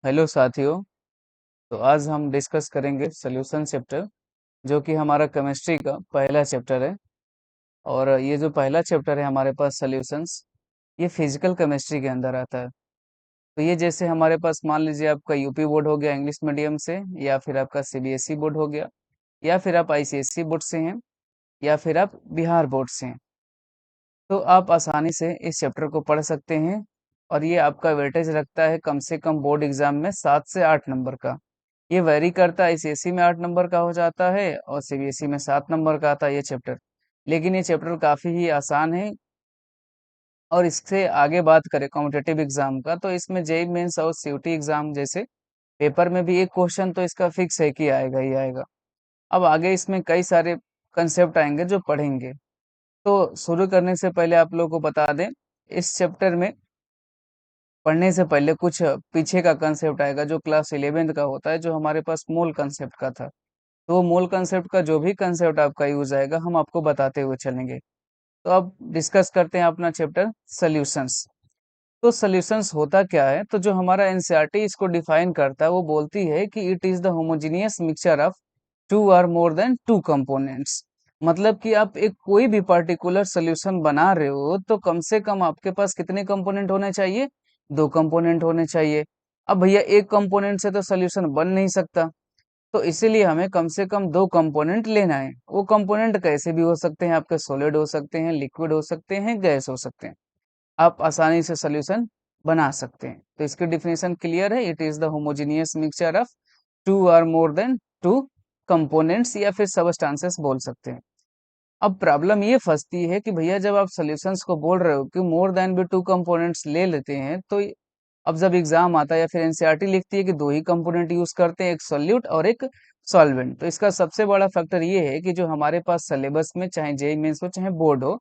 Hello साथियों। तो आज हम डिस्कस करेंगे सॉल्यूशन चैप्टर, जो कि हमारा केमिस्ट्री का पहला चैप्टर है। और ये जो पहला चैप्टर है हमारे पास सॉल्यूशंस, ये फिजिकल केमिस्ट्री के अंदर आता है। तो ये जैसे हमारे पास मान लीजिए आपका यूपी बोर्ड हो गया इंग्लिश मीडियम से, या फिर आपका सीबीएसई बोर्ड हो गया, या फिर आप आईसीएसई बोर्ड से हैं, या फिर आप बिहार बोर्ड से हैं। तो आप आसानी से इस चैप्टर को पढ़ सकते हैं। और ये आपका वेटेज रखता है कम से कम बोर्ड एग्जाम में 7 से 8 नंबर का। ये वैरी करता है, आईसीएसई में 8 नंबर का हो जाता है और सीबीएसई में 7 नंबर का आता है ये चैप्टर। लेकिन ये चैप्टर काफी ही आसान है। और इससे आगे बात करें कॉम्पिटेटिव एग्जाम का, तो इसमें जेई मेंस और सीयूटी एग्जाम जैसे पेपर में भी एक क्वेश्चन तो इसका फिक्स है कि आएगा ही आएगा। अब आगे इसमें कई सारे कंसेप्ट आएंगे जो पढ़ेंगे। तो शुरू करने से पहले आप लोगों को बता दें, इस चैप्टर में पढ़ने से पहले कुछ पीछे का कंसेप्ट आएगा जो क्लास 11th का होता है, जो हमारे पास मोल कंसेप्ट का था। तो वो मोल कंसेप्ट का जो भी कंसेप्ट आपका यूज आएगा हम आपको बताते हुए चलेंगे। तो अब डिस्कस करते हैं अपना चैप्टर सॉल्यूशंस। तो सॉल्यूशंस होता क्या है? तो जो हमारा एनसीईआरटी इसको डिफाइन करता है वो बोलती है कि it is the homogeneous mixture of two or more then two components. मतलब कि आप एक कोई भी पर्टिकुलर सॉल्यूशन बना रहे हो तो कम से कम आपके पास कितने कंपोनेंट होने चाहिए? 2 कंपोनेंट होने चाहिए। अब भैया एक कंपोनेंट से तो सॉल्यूशन बन नहीं सकता, तो इसीलिए हमें कम से कम 2 कंपोनेंट लेना है। वो कंपोनेंट कैसे भी हो सकते हैं, आपके सॉलिड हो सकते हैं, लिक्विड हो सकते हैं, गैस हो सकते हैं। आप आसानी से सॉल्यूशन बना सकते हैं। तो इसकी डिफिनेशन क्लियर है, it is the homogeneous mixture of two or more then two components, या फिर सबस्टांसेस बोल सकते हैं। अब प्रॉब्लम ये फंसती है कि भैया जब आप सॉल्यूशंस को बोल रहे हो कि मोर देन भी 2 कंपोनेंट्स ले लेते हैं, तो अब जब एग्जाम आता है या फिर एनसीईआरटी लिखती है कि 2 ही कंपोनेंट यूज करते हैं, एक सॉल्यूट और एक सॉल्वेंट, तो इसका सबसे बड़ा फैक्टर ये है कि जो हमारे पास सिलेबस में चाहे जेईई मेंस हो चाहे बोर्ड हो,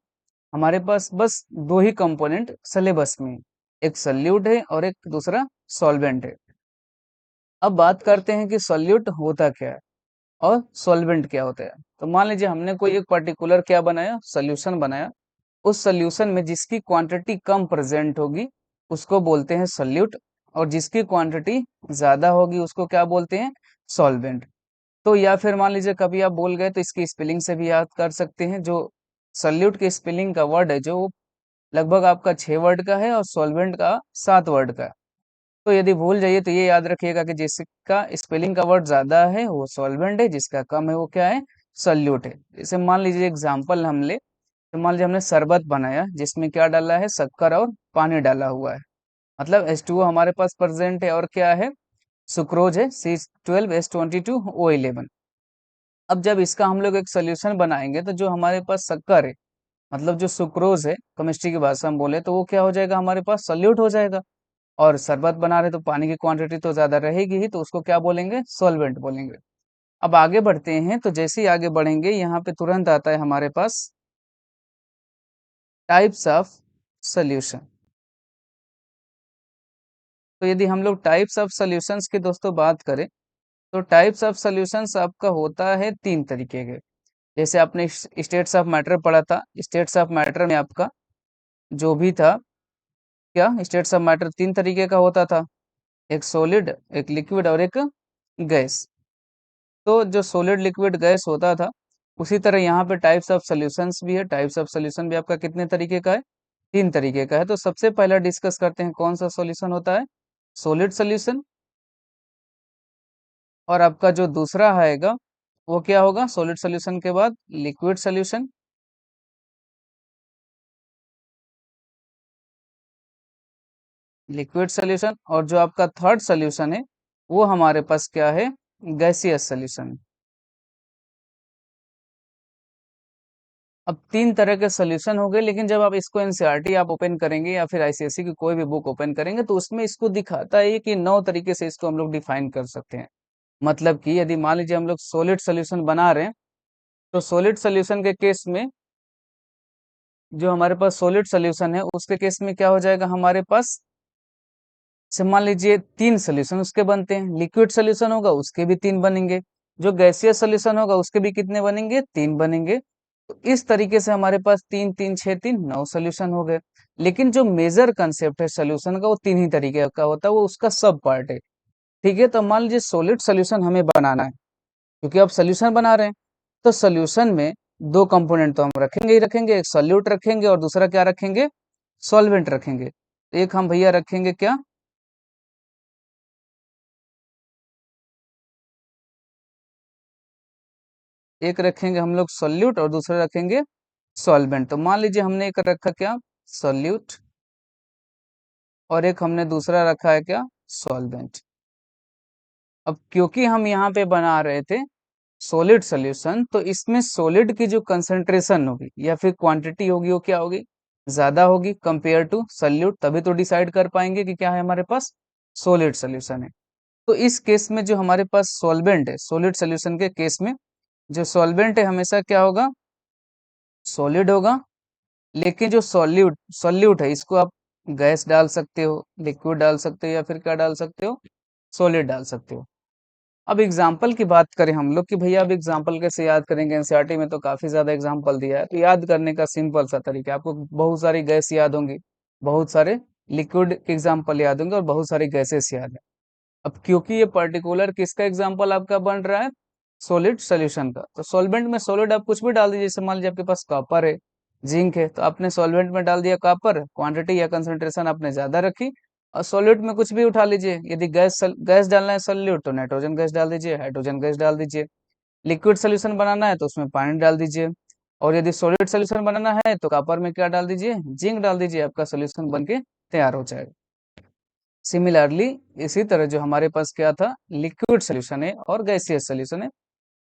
हमारे पास बस 2 ही कंपोनेंट सिलेबस में, एक सॉल्यूट है और एक दूसरा सॉल्वेंट है। अब बात करते हैं कि सॉल्यूट होता क्या है और सॉल्वेंट क्या होता है। तो मान लीजिए हमने कोई एक पर्टिकुलर क्या बनाया, सॉल्यूशन बनाया। उस सॉल्यूशन में जिसकी क्वांटिटी कम प्रेजेंट होगी उसको बोलते हैं सॉल्यूट, और जिसकी क्वांटिटी ज्यादा होगी उसको क्या बोलते हैं? सॉल्वेंट। तो या फिर मान लीजिए कभी आप बोल गए तो इसकी स्पेलिंग से भी याद कर सकते हैं। जो सॉल्यूट के स्पेलिंग का वर्ड है जो वो लगभग आपका 6 वर्ड का है और सॉल्वेंट का 7 वर्ड का है। तो यदि भूल जाइए तो ये याद रखिएगा कि जिसका स्पेलिंग का वर्ड ज्यादा है वो सॉल्वेंट है, जिसका कम है वो क्या है? सॉल्यूट है। जैसे मान लीजिए एग्जाम्पल हम ले, तो मान लीजिए हमने शरबत बनाया जिसमें क्या डाला है? शक्कर और पानी डाला हुआ है। मतलब H2O हमारे पास प्रेजेंट है और क्या है? सुक्रोज है, C12H22O11। अब जब इसका हम लोग एक सोल्यूशन बनाएंगे तो जो हमारे पास शक्कर है, मतलब जो सुक्रोज है केमिस्ट्री की भाषा में बोले, तो वो क्या हो जाएगा? हमारे पास सॉल्यूट हो जाएगा। और शरबत बना रहे तो पानी की क्वांटिटी तो ज्यादा रहेगी ही, तो उसको क्या बोलेंगे? सॉल्वेंट बोलेंगे। अब आगे बढ़ते हैं, तो जैसे ही आगे बढ़ेंगे यहाँ पे तुरंत आता है हमारे पास टाइप्स ऑफ सॉल्यूशन। तो यदि हम लोग टाइप्स ऑफ सॉल्यूशंस की दोस्तों बात करें, तो टाइप्स ऑफ सॉल्यूशंस आपका होता है 3 तरीके के। जैसे आपने स्टेट्स ऑफ मैटर पढ़ा था, स्टेट्स ऑफ मैटर में आपका जो भी था, क्या स्टेट्स ऑफ मैटर 3 तरीके का होता था, एक सॉलिड, एक लिक्विड और एक गैस। तो जो सॉलिड लिक्विड गैस होता था, उसी तरह यहाँ पे टाइप्स ऑफ सॉल्यूशंस भी है। टाइप्स ऑफ सॉल्यूशन भी आपका कितने तरीके का है? 3 तरीके का है। तो सबसे पहला डिस्कस करते हैं कौन सा सॉल्यूशन होता है? Solid solution. और आपका जो दूसरा आएगा वो क्या होगा सॉलिड सॉल्यूशन के बाद? Liquid solution. Liquid solution. और जो आपका थर्ड सॉल्यूशन है वो हमारे पास क्या है? Gaseous solution. अब 3 तरह के सॉल्यूशन हो गए, लेकिन जब आप इसको एनसीईआरटी आप ओपन करेंगे या फिर आईसीएसई की कोई भी बुक ओपन करेंगे तो उसमें इसको दिखाता है कि 9 तरीके से इसको हम लोग डिफाइन कर सकते हैं। मतलब कि यदि मान लीजिए हम लोग सॉलिड सॉल्यूशन बना रहे हैं, तो सॉलिड सॉल्यूशन के केस में, जो हमारे पास सॉलिड सॉल्यूशन है उसके केस में क्या हो जाएगा हमारे पास? से मान लीजिए 3 सॉल्यूशन उसके बनते हैं। लिक्विड सॉल्यूशन होगा उसके भी 3 बनेंगे। जो गैसियस सॉल्यूशन होगा उसके भी कितने बनेंगे? 3 बनेंगे। तो इस तरीके से हमारे पास 3 3 6 3 9 सॉल्यूशन हो गए। लेकिन जो मेजर कंसेप्ट है सॉल्यूशन का वो 3 ही तरीके का होता है, वो उसका सब पार्ट है। ठीक है, तो मान लीजिए सॉलिड सोल्यूशन हमें बनाना है, क्योंकि अब सोल्यूशन बना रहे हैं, तो सोल्यूशन में दो कंपोनेंट तो हम रखेंगे ही रखेंगे, एक सोल्यूट रखेंगे और दूसरा क्या रखेंगे, सॉल्वेंट रखेंगे। तो एक हम भैया रखेंगे क्या, एक रखेंगे हम लोग सोल्यूट और दूसरा रखेंगे सॉल्वेंट। तो मान लीजिए हमने एक रखा क्या, सोल्यूट, और एक हमने दूसरा रखा है क्या, सॉल्वेंट। अब क्योंकि हम यहाँ पे बना रहे थे सॉलिड सॉल्यूशन, तो इसमें सॉलिड की जो कंसंट्रेशन होगी या फिर क्वांटिटी होगी वो क्या होगी, ज्यादा होगी कंपेयर टू सॉल्यूट, तभी तो डिसाइड कर पाएंगे कि क्या है हमारे पास, सॉलिड सॉल्यूशन है। तो इस केस में जो हमारे पास सॉल्वेंट है, सॉलिड सॉल्यूशन के केस में जो सॉल्वेंट है हमेशा क्या होगा, सॉलिड होगा। लेकिन जो सॉल्यूट सॉल्यूट है इसको आप गैस डाल सकते हो, लिक्विड डाल सकते हो, या फिर क्या डाल सकते हो, सॉलिड डाल सकते हो। अब एग्जाम्पल की बात करें हम लोग कि भैया अब एग्जाम्पल कैसे याद करेंगे, एनसीईआरटी में तो काफी ज्यादा एग्जाम्पल दिया है, तो याद करने का सिंपल सा तरीका, आपको बहुत सारी गैस याद होंगी, बहुत सारे लिक्विड के एग्जाम्पल याद होंगे और बहुत सारी गैसेस याद है। अब क्योंकि ये पर्टिकुलर किसका एग्जाम्पल आपका बन रहा है, सॉलिड सोल्यूशन का, तो सॉल्वेंट में सॉलिड आप कुछ भी डाल दीजिए। जैसे मान लीजिए आपके पास कॉपर है, जिंक है, तो आपने सॉल्वेंट में डाल दिया कॉपर, क्वांटिटी या कंसंट्रेशन आपने ज्यादा रखी। और सॉल्यूट में कुछ भी उठा लीजिए, यदि गैस डालना है सॉल्यूट तो नाइट्रोजन गैस डाल दीजिए, हाइड्रोजन गैस डाल दीजिए। लिक्विड सोल्यूशन बनाना है तो उसमें पानी डाल दीजिए। और यदि सॉलिड सोल्यूशन बनाना है तो कॉपर में क्या डाल दीजिए, जिंक डाल दीजिए, आपका सोल्यूशन बन के तैयार हो जाएगा। सिमिलरली इसी तरह जो हमारे पास क्या था, लिक्विड सोल्यूशन है और गैसियस सोल्यूशन है,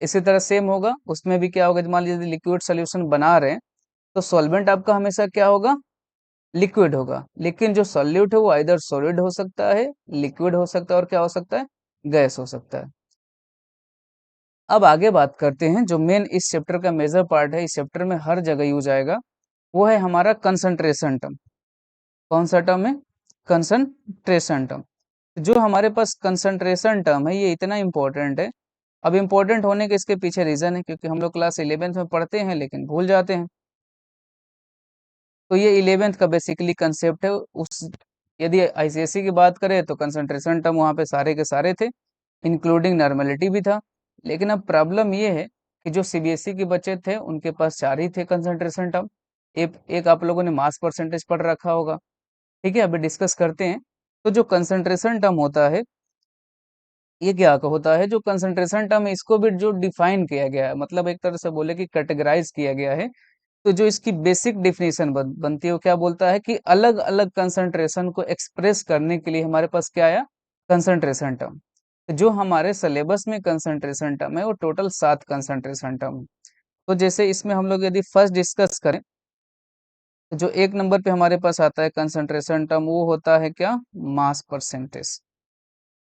इसी तरह सेम होगा। उसमें भी क्या होगा, मान लीजिए लिक्विड सोल्यूशन बना रहे हैं तो सॉल्वेंट आपका हमेशा क्या होगा, लिक्विड होगा। लेकिन जो सॉल्यूट है वो आइदर सॉलिड हो सकता है, लिक्विड हो सकता है, और क्या हो सकता है, गैस हो सकता है। अब आगे बात करते हैं जो मेन इस चैप्टर का मेजर पार्ट है, इस चैप्टर में हर जगह यूज आएगा, वो है हमारा कंसंट्रेशन टर्म। कौन सा टर्म है, कंसंट्रेशन टर्म। जो हमारे पास कंसंट्रेशन टर्म है ये इतना इंपॉर्टेंट है। अब इम्पोर्टेंट होने के इसके पीछे रीजन है, क्योंकि हम लोग क्लास 11th में पढ़ते हैं लेकिन भूल जाते हैं। तो ये 11th का बेसिकली कंसेप्ट है। उस यदि आईसीएसई की बात करें तो कंसंट्रेशन टर्म वहाँ पे सारे के सारे थे, इंक्लूडिंग नॉर्मेलिटी भी था। लेकिन अब प्रॉब्लम ये है कि जो सीबीएसई के बच्चे थे उनके पास चार ही थे कंसंट्रेशन टर्म। एक आप लोगों ने मास परसेंटेज पढ़ रखा होगा। ठीक है, अभी डिस्कस करते हैं। तो जो कंसंट्रेशन टर्म होता है, ये क्या होता है, जो कंसंट्रेशन टर्म है इसको भी जो डिफाइन किया गया है, मतलब एक तरह से बोले कि कैटेगराइज किया गया है। तो जो इसकी बेसिक डेफिनेशन बनती है वो क्या बोलता है कि अलग अलग कंसंट्रेशन को एक्सप्रेस करने के लिए हमारे पास क्या आया, कंसंट्रेशन टर्म। जो हमारे सिलेबस में कंसंट्रेशन टर्म है वो टोटल 7 कंसंट्रेशन टर्म है। तो जैसे इसमें हम लोग यदि फर्स्ट डिस्कस करें, तो जो एक नंबर पे हमारे पास आता है कंसंट्रेशन टर्म वो होता है क्या, मास परसेंटेज।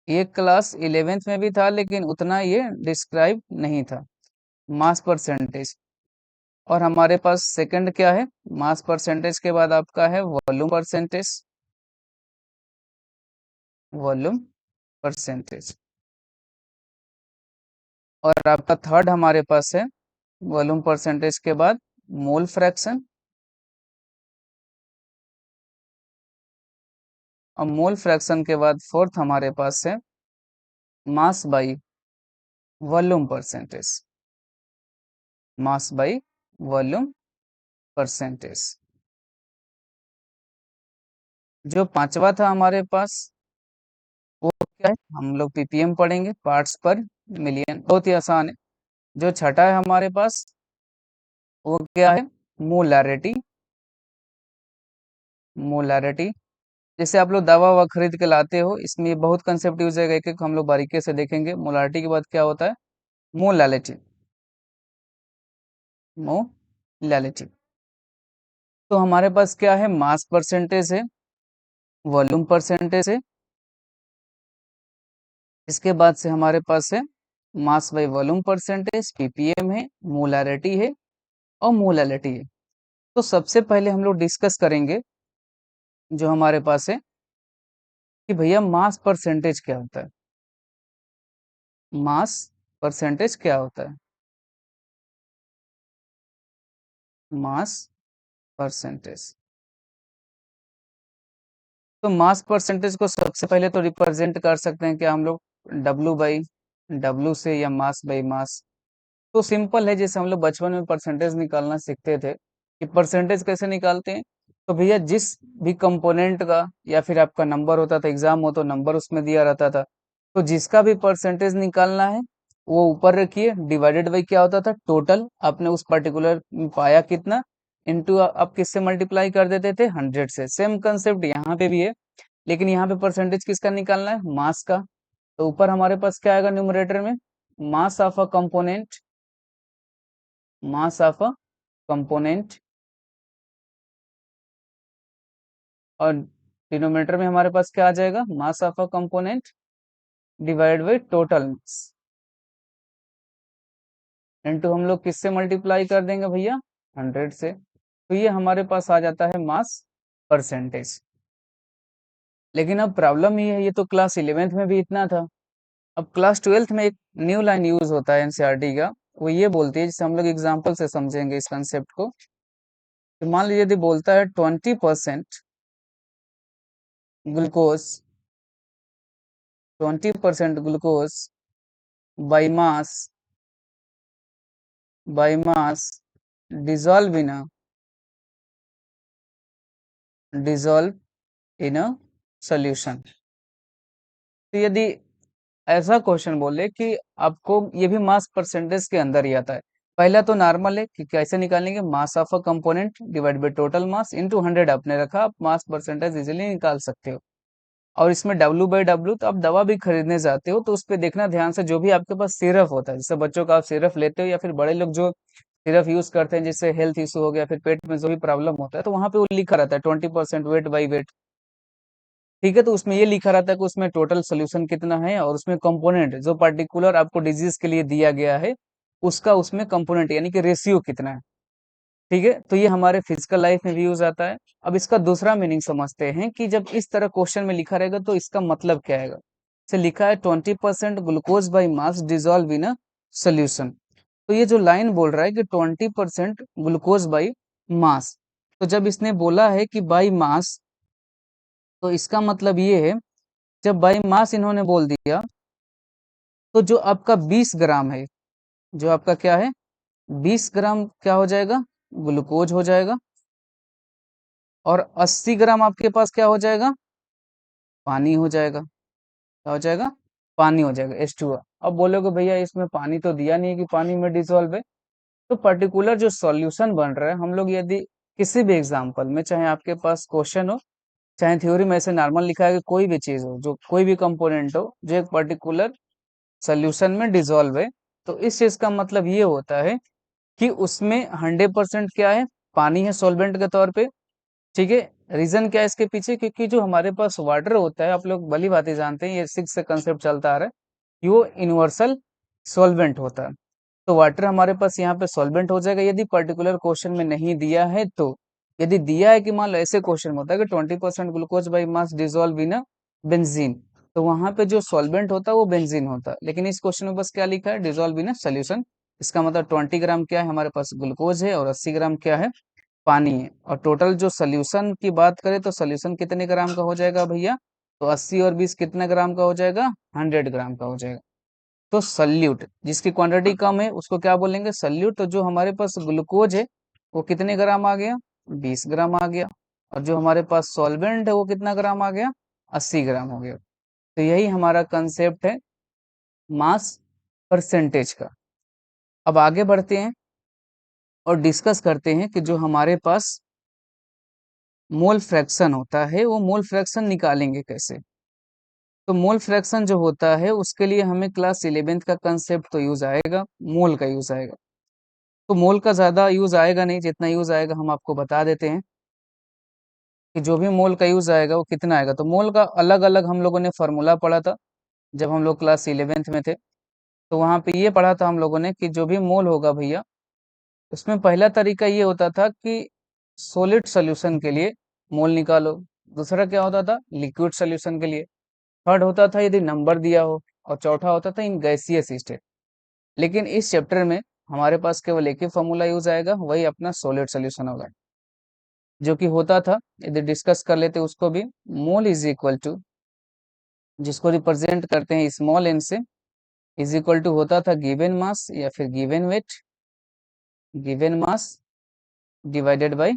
ये क्लास 11th में भी था लेकिन उतना ये डिस्क्राइब नहीं था, मास परसेंटेज। और हमारे पास सेकंड क्या है, मास परसेंटेज के बाद आपका है वॉल्यूम परसेंटेज, वॉल्यूम परसेंटेज। और आपका थर्ड हमारे पास है वॉल्यूम परसेंटेज के बाद मोल फ्रैक्शन। और मोल फ्रैक्शन के बाद फोर्थ हमारे पास है mass by volume percentage, mass by volume percentage. जो पांचवा था हमारे पास वो क्या है, हम लोग पीपीएम पढ़ेंगे, पार्ट्स पर मिलियन, बहुत ही आसान है। जो छठा है हमारे पास वो क्या है, मोलारिटी, मोलारिटी। जैसे आप लोग दवा ववा खरीद के लाते हो, इसमें ये बहुत कंसेप्ट यूज है, एक एक हम लोग बारीकी से देखेंगे। मोलारिटी के बाद क्या होता है, मोलालिटी, मोलालिटी। तो हमारे पास क्या है, मास परसेंटेज है, वॉल्यूम परसेंटेज है, इसके बाद से हमारे पास है mass by volume percentage, ppm है, मोलारिटी है और मोलालिटी है। तो सबसे पहले हम लोग डिस्कस करेंगे जो हमारे पास है कि भैया मास परसेंटेज क्या होता है, मास परसेंटेज क्या होता है, मास परसेंटेज। तो मास परसेंटेज को सबसे पहले तो रिप्रेजेंट कर सकते हैं क्या हम लोग, W से या मास बाई मास। तो सिंपल है, जैसे हम लोग बचपन में परसेंटेज निकालना सीखते थे कि परसेंटेज कैसे निकालते हैं। तो भैया जिस भी कंपोनेंट का या फिर आपका नंबर होता था, एग्जाम हो तो नंबर उसमें दिया रहता था, तो जिसका भी परसेंटेज निकालना है वो ऊपर रखिए, डिवाइडेड बाई क्या होता था, टोटल आपने उस पर्टिकुलर पाया कितना, इनटू आप किससे मल्टीप्लाई कर देते थे, 100 से। सेम कंसेप्ट यहाँ पे भी है, लेकिन यहाँ पे परसेंटेज किसका निकालना है, मास का। तो ऊपर हमारे पास क्या आएगा न्यूमरेटर में, mass of a component, mass of a component, और डिनोमिनेटर में हमारे पास क्या आ जाएगा, mass of a component divide by total mass, into हम लोग किससे मल्टीप्लाई कर देंगे भैया, 100 से। तो ये हमारे पास आ जाता है मास परसेंटेज। लेकिन अब प्रॉब्लम ये है, ये तो क्लास 11th में भी इतना था। अब क्लास 12th में एक न्यू लाइन यूज होता है एनसीईआरटी का, वो ये बोलती है, जिसे हम लोग एग्जाम्पल से समझेंगे इस कंसेप्ट को। तो मान लीजिए यदि बोलता है 20% glucose, 20% glucose by mass, by mass dissolve in a dissolve in a solution। तो यदि ऐसा क्वेश्चन बोले कि आपको ये भी मास परसेंटेज के अंदर ही आता है, पहला तो नॉर्मल है कि कैसे निकालेंगे, mass of a component divide by total mass into 100 आपने रखा, आप मास परसेंटेज इजीली निकाल सकते हो। और इसमें W बाई डब्ल्यू, तो आप दवा भी खरीदने जाते हो तो उस पे देखना ध्यान से, जो भी आपके पास सिरप होता है, जैसे बच्चों का आप सिरप लेते हो या फिर बड़े लोग जो सिरप यूज करते हैं, जिससे हेल्थ इशू हो गया, फिर पेट में जो भी प्रॉब्लम होता है, तो वहां पे वो लिखा रहता है 20% वेट बाई वेट। ठीक है, तो उसमें ये लिखा रहता है कि उसमें टोटल सोल्यूशन कितना है, और उसमें कंपोनेंट जो पर्टिकुलर आपको डिजीज के लिए दिया गया है उसका उसमें कंपोनेंट यानी कि रेशियो कितना है। ठीक है, तो ये हमारे फिजिकल लाइफ में भी यूज आता है। अब इसका दूसरा मीनिंग समझते हैं कि जब इस तरह क्वेश्चन में लिखा रहेगा तो इसका मतलब क्या आएगा। से लिखा है 20% glucose by mass dissolve in a solution. तो ये जो लाइन बोल रहा है कि 20% ग्लूकोज बाई मास, तो जब इसने बोला है कि बाई मास, तो इसका मतलब ये है, जब बाई मास इन्होंने बोल दिया, तो जो आपका 20 ग्राम है, जो आपका क्या है 20 ग्राम क्या हो जाएगा, ग्लूकोज हो जाएगा, और 80 ग्राम आपके पास क्या हो जाएगा, पानी हो जाएगा। क्या हो जाएगा, पानी हो जाएगा, H2O। अब बोलोगे भैया इसमें पानी तो दिया नहीं है कि पानी में डिसॉल्व है। तो पर्टिकुलर जो सॉल्यूशन बन रहा है, हम लोग यदि किसी भी एग्जांपल में, चाहे आपके पास क्वेश्चन हो, चाहे थ्योरी में ऐसे नॉर्मल लिखा है कि कोई भी चीज हो, जो कोई भी कंपोनेंट हो जो एक पर्टिकुलर सोल्यूशन में डिसॉल्व है, तो इस चीज का मतलब ये होता है कि उसमें 100% क्या है, पानी है सॉल्वेंट के तौर पे। ठीक है, रीजन क्या है इसके पीछे, क्योंकि जो हमारे पास वाटर होता है, आप लोग भली भांति जानते हैं, ये 6 से कंसेप्ट चलता आ रहा है कि वो यूनिवर्सल सॉल्वेंट होता है। तो वाटर हमारे पास यहाँ पे सॉल्वेंट हो जाएगा यदि पर्टिकुलर क्वेश्चन में नहीं दिया है तो। यदि दिया है कि मान लो ऐसे क्वेश्चन में होता है कि 20% glucose by mass dissolve in benzene, तो वहां पे जो सॉल्वेंट होता है वो बेंजीन होता है, लेकिन इस क्वेश्चन में बस क्या लिखा है, डिजोल्व इन सोल्यूशन। इसका मतलब 20 ग्राम क्या है हमारे पास ग्लूकोज है, और 80 ग्राम क्या है, पानी है। और टोटल जो सोल्यूशन की बात करें तो सोल्यूशन कितने ग्राम का हो जाएगा भैया, तो 80 और 20 कितने ग्राम का हो जाएगा, 100 ग्राम का हो जाएगा। तो सल्यूट जिसकी क्वांटिटी कम है उसको क्या बोलेंगे, सल्यूट। तो जो हमारे पास ग्लूकोज है वो कितने ग्राम आ गया, 20 ग्राम आ गया, और जो हमारे पास सॉल्वेंट है वो कितना ग्राम आ गया, 80 ग्राम हो गया। तो यही हमारा कंसेप्ट है मास परसेंटेज का। अब आगे बढ़ते हैं और डिस्कस करते हैं कि जो हमारे पास मोल फ्रैक्शन होता है, वो मोल फ्रैक्शन निकालेंगे कैसे। तो मोल फ्रैक्शन जो होता है उसके लिए हमें क्लास 11th का कंसेप्ट तो यूज आएगा, मोल का यूज आएगा। तो मोल का ज्यादा यूज आएगा नहीं, जितना यूज आएगा हम आपको बता देते हैं कि जो भी मोल का यूज आएगा वो कितना आएगा। तो मोल का अलग अलग हम लोगों ने फॉर्मूला पढ़ा था जब हम लोग क्लास 11th में थे। तो वहां पे ये पढ़ा था हम लोगों ने कि जो भी मोल होगा भैया, उसमें पहला तरीका ये होता था कि सॉलिड सोल्यूशन के लिए मोल निकालो, दूसरा क्या होता था, लिक्विड सोल्यूशन के लिए, थर्ड होता था यदि नंबर दिया हो, और चौथा होता था इन गैसियस स्टेट। लेकिन इस चैप्टर में हमारे पास केवल एक ही फॉर्मूला यूज आएगा, वही अपना सॉलिड सोल्यूशन होगा, जो कि होता था, यदि डिस्कस कर लेते उसको भी, मोल इज इक्वल टू जिसको रिप्रेजेंट करते हैं स्मॉल एन से, इज इक्वल टू होता था गिवन मास या फिर given weight, given mass divided by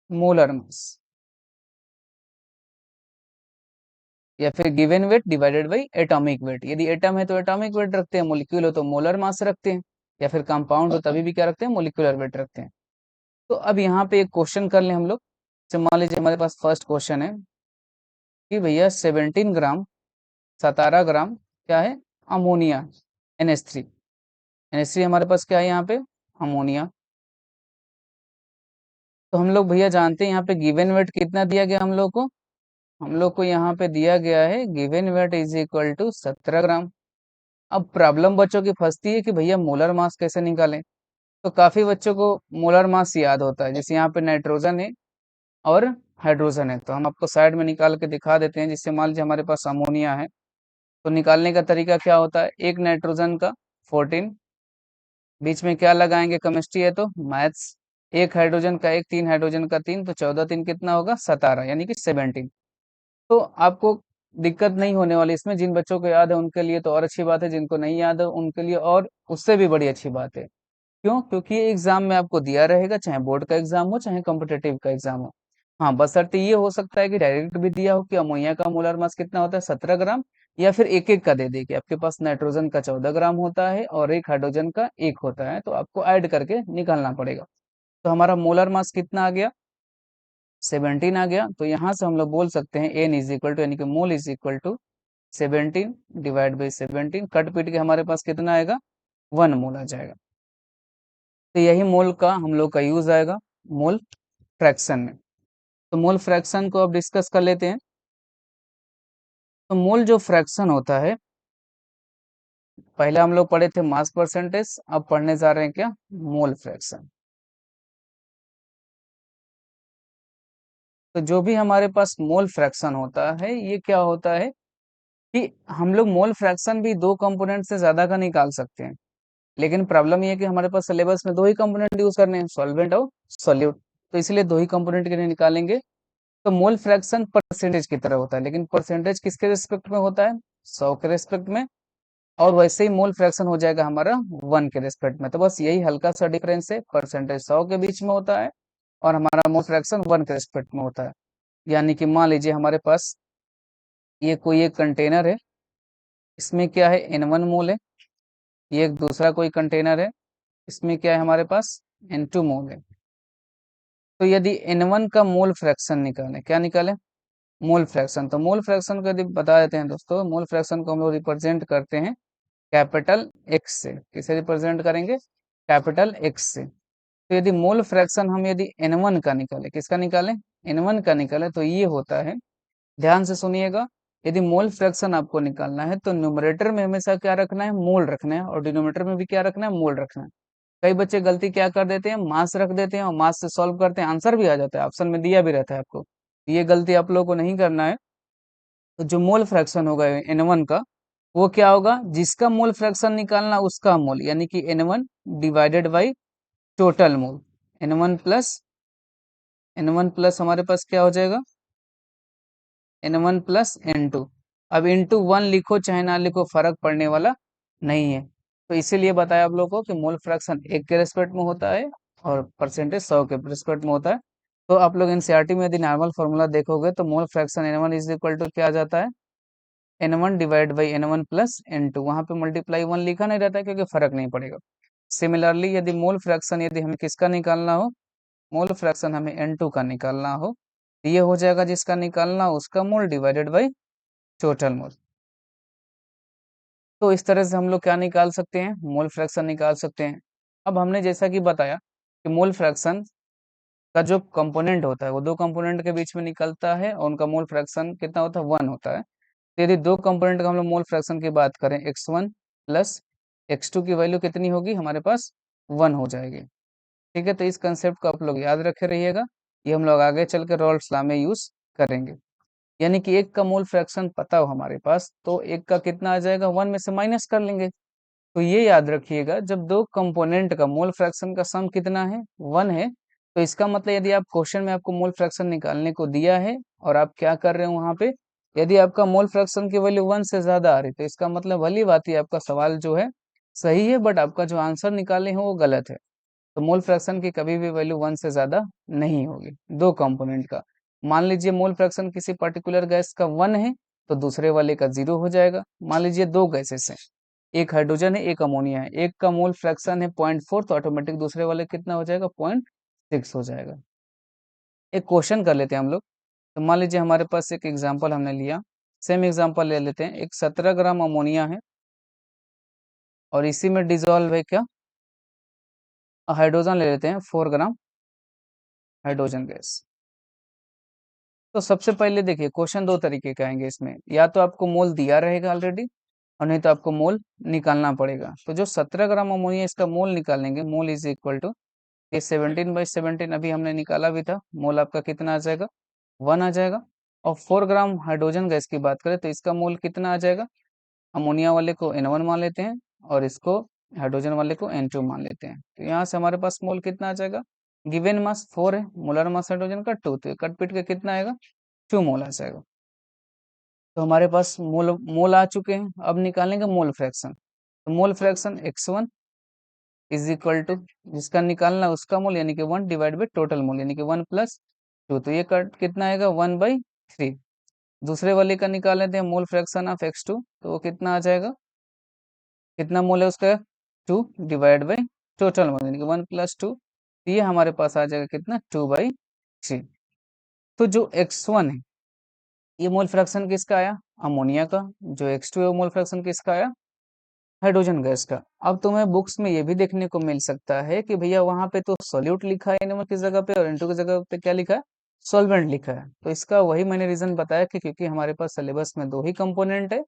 molar mass, या फिर given weight divided by atomic weight. यदि एटम है तो एटॉमिक वेट रखते हैं, मोलिक्यूल हो तो मोलर मास रखते हैं, या फिर कंपाउंड हो तभी भी क्या रखते हैं, मोलिकुलर वेट रखते हैं। तो अब यहाँ पे एक क्वेश्चन कर लें हम लोग। तो मान लीजिए हमारे पास फर्स्ट क्वेश्चन है कि भैया 17 ग्राम 17 ग्राम क्या है, अमोनिया, NH3। NH3 हमारे पास क्या है यहाँ पे, अमोनिया। तो हम लोग भैया जानते हैं यहाँ पे गिवन वेट कितना दिया गया हम लोग को, हम लोग को यहाँ पे दिया गया है given weight is equal to 17 gram. अब प्रॉब्लम बच्चों की फंसती है कि भैया मोलर मास कैसे निकालें। तो काफी बच्चों को मोलर मास याद होता है, जैसे यहाँ पे नाइट्रोजन है और हाइड्रोजन है, तो हम आपको साइड में निकाल के दिखा देते हैं। जिससे मान लीजिए हमारे पास अमोनिया है, तो निकालने का तरीका क्या होता है, एक नाइट्रोजन का 14, बीच में क्या लगाएंगे, केमिस्ट्री है तो मैथ्स, एक हाइड्रोजन का एक, तीन हाइड्रोजन का तीन, तो 14 तीन कितना होगा, 17, यानी कि 17। तो आपको दिक्कत नहीं होने वाली इसमें। जिन बच्चों को याद है उनके लिए तो और अच्छी बात है, जिनको नहीं याद है उनके लिए और उससे भी बड़ी अच्छी बात है। क्यों? क्योंकि ये एग्जाम में आपको दिया रहेगा, चाहे बोर्ड का एग्जाम हो चाहे कॉम्पिटेटिव का एग्जाम हो। हाँ, बशर्ते ये हो सकता है कि डायरेक्ट भी दिया हो कि अमोनिया का मोलर मास कितना होता है, 17 ग्राम, या फिर एक एक का दे दे कि आपके पास नाइट्रोजन का 14 ग्राम होता है और एक हाइड्रोजन का एक होता है, तो आपको ऐड करके निकालना पड़ेगा। तो हमारा मोलर मास कितना आ गया, 17 आ गया। तो यहाँ से हम लोग बोल सकते हैं एन इज इक्वल टू, यानी कि mole is equal to 17 divide by 17, cut पीट के हमारे पास कितना आएगा, 1 मोल आ जाएगा। तो यही मोल का हम लोग का यूज आएगा मोल फ्रैक्शन में। तो मोल फ्रैक्शन को अब डिस्कस कर लेते हैं। तो मोल जो फ्रैक्शन होता है, पहले हम लोग पढ़े थे मास परसेंटेज, अब पढ़ने जा रहे हैं क्या, मोल फ्रैक्शन। तो जो भी हमारे पास मोल फ्रैक्शन होता है, ये क्या होता है कि हम लोग मोल फ्रैक्शन भी दो कंपोनेंट से ज्यादा का निकाल सकते हैं। लेकिन प्रॉब्लम ये है कि हमारे पास सिलेबस में दो ही कंपोनेंट यूज करने हैं, सॉल्वेंट और सॉल्यूट, तो इसलिए दो ही कंपोनेंट के लिए निकालेंगे। तो मोल फ्रैक्शन परसेंटेज की तरह होता है, लेकिन परसेंटेज किसके रिस्पेक्ट में होता है, 100 के रिस्पेक्ट में। और वैसे ही मोल फ्रैक्शन हो जाएगा हमारा 1 के रिस्पेक्ट में। तो बस यही हल्का सा डिफरेंस है, परसेंटेज 100 के बीच में होता है और हमारा मोल फ्रैक्शन 1 के रिस्पेक्ट में होता है। यानी कि मान लीजिए हमारे पास ये कोई एक कंटेनर है, इसमें क्या है, N1 मोल है। ये एक दूसरा कोई कंटेनर है, इसमें क्या है हमारे पास, N2 मोल है। तो यदि N1 का मोल फ्रैक्शन निकालें, क्या निकालें, मोल फ्रैक्शन। तो मोल फ्रैक्शन को यदि बता देते हैं दोस्तों, मोल फ्रैक्शन को हम लोग रिप्रेजेंट करते हैं कैपिटल एक्स से। किसे रिप्रेजेंट करेंगे, कैपिटल एक्स से। तो यदि मोल फ्रैक्शन हम यदि N1 का निकालें, किसका निकालें, N1 का निकालें, तो ये होता है, ध्यान से सुनिएगा, यदि मोल फ्रैक्शन आपको निकालना है तो न्यूमरेटर में हमेशा क्या रखना है, मोल रखना है, और डिनोमिनेटर में भी क्या रखना है, मोल रखना है। कई बच्चे गलती क्या कर देते हैं, मास रख देते हैं और मास से सॉल्व करते हैं, आंसर भी आ जाता है, ऑप्शन में दिया भी रहता है आपको। ये गलती आप लोगों को नहीं करना है। तो जो मोल फ्रैक्शन होगा N1 का, वो क्या होगा, जिसका मोल फ्रैक्शन निकालना उसका मोल, यानी कि N1 divided by total mole. N1 plus हमारे पास क्या हो जाएगा, N1 प्लस N2। अब इंटू 1 लिखो चाहे ना लिखो, फर्क पड़ने वाला नहीं है। तो इसीलिए बताया आप लोगों को कि मोल फ्रैक्शन 1 के रेस्पेक्ट में होता है और परसेंटेज 100 के रेस्पेक्ट में होता है। तो आप लोग एनसीईआरटी में यदि नॉर्मल फॉर्मूला देखोगे तो mole fraction N1 is equal to क्या आ जाता है, N1 divide by N1 plus N2। वहां पे मल्टीप्लाई 1 लिखा नहीं रहता है क्योंकि फर्क नहीं पड़ेगा। सिमिलरली यदि मोल फ्रैक्शन यदि हमें किसका निकालना हो, मोल फ्रैक्शन हमें N2 का निकालना हो, तो ये हो जाएगा जिसका निकालना हो उसका मोल डिवाइडेड बाई टोटल मोल। तो इस तरह से हम लोग क्या निकाल सकते हैं, मोल फ्रैक्शन निकाल सकते हैं। अब हमने जैसा कि बताया कि मोल फ्रैक्शन का जो कंपोनेंट होता है वो दो कंपोनेंट के बीच में निकलता है और उनका मोल फ्रैक्शन कितना होता है, 1 होता है। तो यदि दो कंपोनेंट का हम लोग मोल फ्रैक्शन की बात करें, x1 प्लस x2 की वैल्यू कितनी होगी हमारे पास, 1 हो जाएगी। ठीक है, तो इस कंसेप्ट को आप लोग याद रखे रहिएगा, ये हम लोग आगे चल के रॉल्स लॉ में यूज करेंगे। यानी कि एक का मोल फ्रैक्शन पता हो हमारे पास, तो एक का कितना आ जाएगा, 1 में से माइनस कर लेंगे। तो ये याद रखिएगा, जब दो कंपोनेंट का मोल फ्रैक्शन का सम कितना है, 1 है, तो इसका मतलब यदि आप क्वेश्चन में आपको मोल फ्रैक्शन निकालने को दिया है और आप क्या कर रहे हो वहां पे, यदि आपका मोल फ्रैक्शन की वैल्यू 1 से ज्यादा आ रही तो इसका मतलब भली बात है आपका सवाल जो है सही है, बट आपका जो आंसर निकाले हैं वो गलत है। तो मोल फ्रैक्शन की कभी भी वैल्यू 1 से ज्यादा नहीं होगी दो कंपोनेंट का। मान लीजिए मोल फ्रैक्शन किसी पर्टिकुलर गैस का 1 है तो दूसरे वाले का 0 हो जाएगा। मान लीजिए दो गैसेस हैं, एक हाइड्रोजन है एक अमोनिया है, एक का मोल फ्रैक्शन है 0.4 तो ऑटोमेटिक दूसरे वाले कितना हो जाएगा 0.6 हो जाएगा। एक क्वेश्चन कर लेते हैं हम लोग। तो मान लीजिए हमारे पास एक एग्जांपल हमने लिया, सेम एग्जांपल ले लेते हैं। एक 17 ग्राम अमोनिया है और इसी में डिजोल्व है क्या हाइड्रोजन ले लेते हैं 4 ग्राम हाइड्रोजन गैस। तो सबसे पहले देखिए क्वेश्चन दो तरीके का आएंगे इसमें, या तो आपको मोल दिया रहेगा ऑलरेडी और नहीं तो आपको मोल निकालना पड़ेगा। तो जो 17 ग्राम अमोनिया इसका मोल निकालेंगे, मोल इज इक्वल टू ये 17/17 अभी हमने निकाला भी था, मोल आपका कितना आ जाएगा 1 आ जाएगा। और 4 ग्राम हाइड्रोजन गैस की बात करें तो इसका मोल कितना आ जाएगा, अमोनिया वाले को N1 मान लेते हैं और इसको हाइड्रोजन वाले को N2 मान लेते हैं। तो यहाँ से हमारे पास मोल कितना आ जाएगा, गिवन मास 4 है, मोलर मास हाइड्रोजन का 2, तो कट पीट के कितना आएगा 2 मोल आ जाएगा। तो हमारे पास मोल मोल आ चुके हैं। अब निकालेंगे मोल फ्रैक्शन। तो mole fraction x1 is equal to जिसका निकालना उसका मोल यानी कि 1 डिवाइड बाई टोटल मोल यानी कि 1 प्लस 2, तो ये कट कितना आएगा 1/3। दूसरे वाले का निकाल लेते हैं मोल फ्रैक्शन ऑफ x2, तो वो कितना आ जाएगा, कितना मोल है उसका 2 डिवाइड बाई टोटल मोल यानी कि 1 प्लस 2, ये हमारे पास आ जाएगा कितना 2/3। तो जो x1 है ये मोल फ्रैक्शन किसका आया, अमोनिया का। जो x2 है वो मोल फ्रैक्शन किसका आया, हाइड्रोजन गैस का। अब तुम्हें बुक्स में ये भी देखने को मिल सकता है कि भैया वहां पे तो सॉल्यूट लिखा है N1 की जगह पे और N2 की जगह पे क्या लिखा है, सॉल्वेंट लिखा है। तो इसका वही मैंने रीजन बताया कि क्योंकि हमारे पास सिलेबस में दो ही कंपोनेंट है,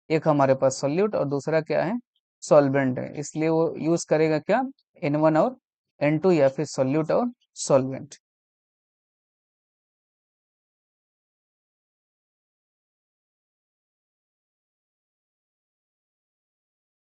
एक हमारे पास सॉल्यूट और दूसरा क्या है सॉल्वेंट है, इसलिए वो यूज करेगा क्या N1 और N2 या फिर सॉल्यूट और सॉल्वेंट।